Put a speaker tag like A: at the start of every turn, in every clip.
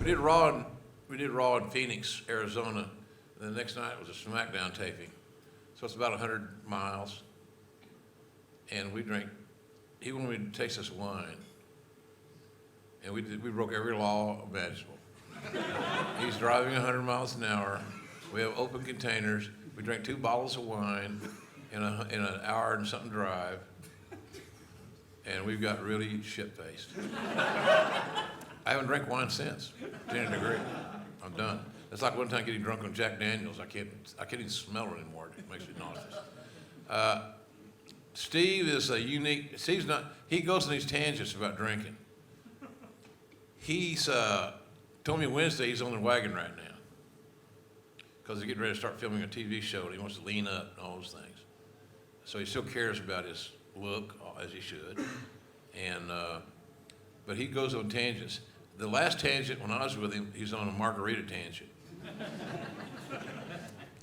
A: We did Raw in Phoenix, Arizona. And the next night was a SmackDown taping. So it's about 100 miles. And he wanted me to taste this wine. And we broke every law imaginable. He's driving 100 miles an hour. We have open containers. We drank 2 bottles of wine in an hour and something drive. And we've got really shit-faced. I haven't drank wine since, to any degree. I'm done. It's like one time getting drunk on Jack Daniels. I can't even smell it anymore. It makes me nauseous. Steve is he goes on these tangents about drinking. He's told me Wednesday he's on the wagon right now because he's getting ready to start filming a TV show and he wants to lean up and all those things. So he still cares about his look, as he should. But he goes on tangents. The last tangent, when I was with him, he's on a margarita tangent.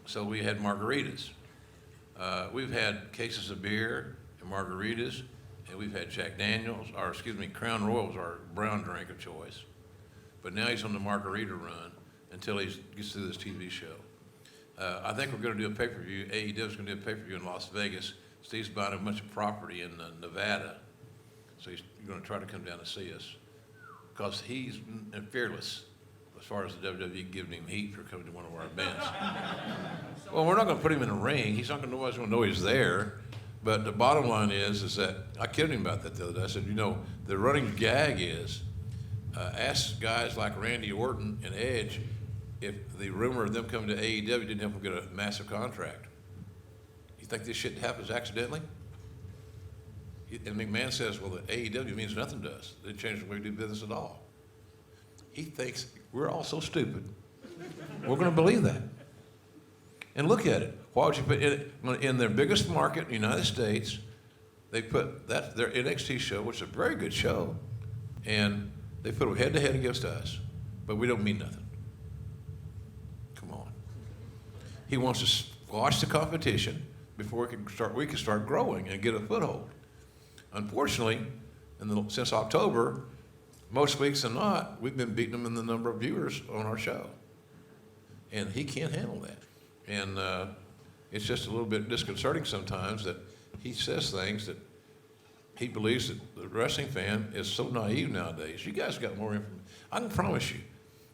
A: So we had margaritas. We've had cases of beer and margaritas, and we've had Jack Daniels, Crown Royal's our brown drink of choice. But now he's on the margarita run until he gets through this TV show. I think we're going to do a pay-per-view. AEW is going to do a pay-per-view in Las Vegas. Steve's buying a bunch of property in Nevada. So he's going to try to come down to see us because he's fearless as far as the WWE giving him heat for coming to one of our events. Well, we're not going to put him in a ring. Nobody's going to know he's there. But the bottom line is that I kidded him about that the other day. I said, the running gag is ask guys like Randy Orton and Edge if the rumor of them coming to AEW didn't help them get a massive contract. You think this shit happens accidentally? And McMahon says, well, the AEW means nothing to us. They changed the way we do business at all. He thinks we're all so stupid. We're going to believe that. And look at it. Why would you put it in their biggest market, the United States? They put their NXT show, which is a very good show, and they put them head to head against us, but we don't mean nothing. Come on. He wants to squash the competition before we can start growing and get a foothold. Unfortunately, since October, most weeks than not, we've been beating them in the number of viewers on our show. And he can't handle that. And it's just a little bit disconcerting sometimes that he says things that he believes that the wrestling fan is so naive nowadays. You guys got more information. I can promise you,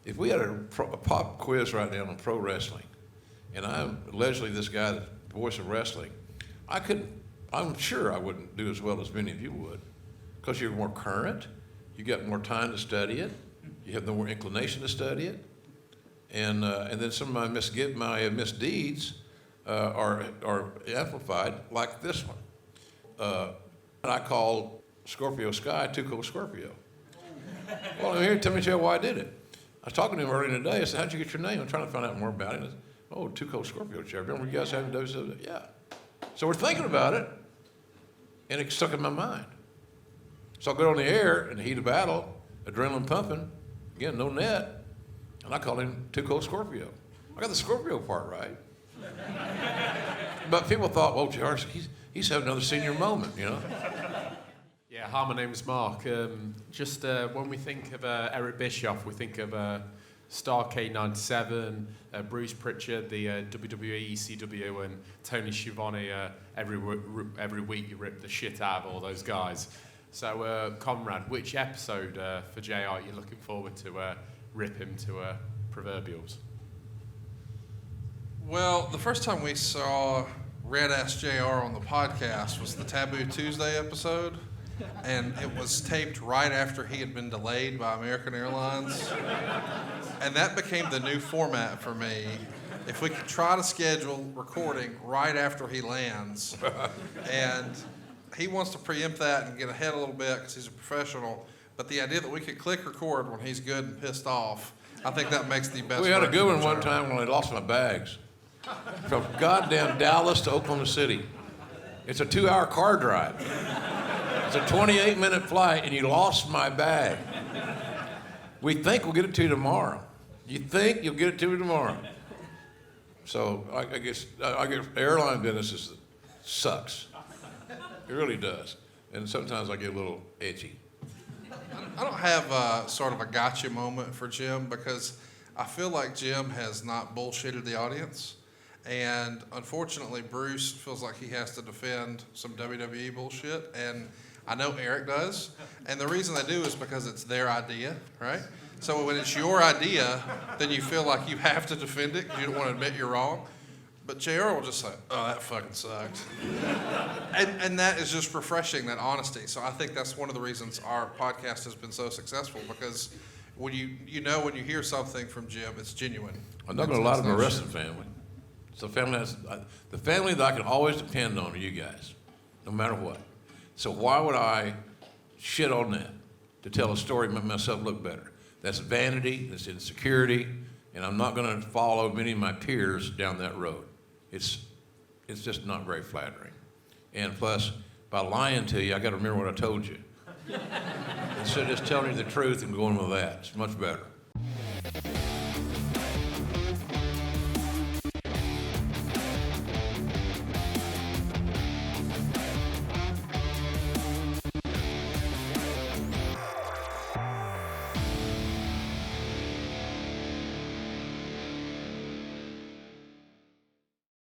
A: if we had a pop quiz right now on pro wrestling, and I'm allegedly this guy, the voice of wrestling, I'm sure I wouldn't do as well as many of you would, because you're more current, you got more time to study it, you have more inclination to study it, and then some of my misdeeds are amplified, like this one. I called Scorpio Sky Too Cold Scorpio. Well, I'm here to tell me why I did it. I was talking to him earlier today. I said, how'd you get your name? I'm trying to find out more about it. I said, Too Cold Scorpio chair. Remember you guys having WCW? Yeah. So we're thinking about it, and it stuck in my mind. So I go on the air in the heat of battle, adrenaline pumping, again, no net, and I call him Too Cold Scorpio. I got the Scorpio part right. But people thought, well, George, he's having another senior moment,
B: Yeah, hi, my name is Mark. When we think of Eric Bischoff, we think of Starrcade 97, Bruce Pritchard, the WWE, ECW, and Tony Schiavone. Every week you rip the shit out of all those guys. So, Conrad, which episode for JR are you looking forward to rip him to proverbials?
C: Well, the first time we saw Red Ass JR on the podcast was the Taboo Tuesday episode, and it was taped right after he had been delayed by American Airlines. And that became the new format for me. If we could try to schedule recording right after he lands, and he wants to preempt that and get ahead a little bit because he's a professional, but the idea that we could click record when he's good and pissed off, I think that makes the best.
A: We had a good one
C: version.
A: time when I lost my bags. From goddamn Dallas to Oklahoma City. It's a 2-hour car drive. It's a 28-minute flight, and you lost my bag. We think we'll get it to you tomorrow. You think you'll get it to me tomorrow. So I guess airline business sucks. It really does. And sometimes I get a little edgy.
C: I don't have sort of a gotcha moment for Jim because I feel like Jim has not bullshitted the audience. And unfortunately, Bruce feels like he has to defend some WWE bullshit. And I know Eric does. And the reason they do is because it's their idea, right? So when it's your idea, then you feel like you have to defend it because you don't want to admit you're wrong. But JR will just say, oh, that fucking sucked. and that is just refreshing, that honesty. So I think that's one of the reasons our podcast has been so successful, because when you know when you hear something from Jim, it's genuine.
A: I know a lot of the wrestling family. So the family that I can always depend on are you guys, no matter what. So why would I shit on that to tell a story and make myself look better? That's vanity, that's insecurity, and I'm not going to follow many of my peers down that road. It's just not very flattering. And plus, by lying to you, I got to remember what I told you. Instead of just telling you the truth and going with that, it's much better.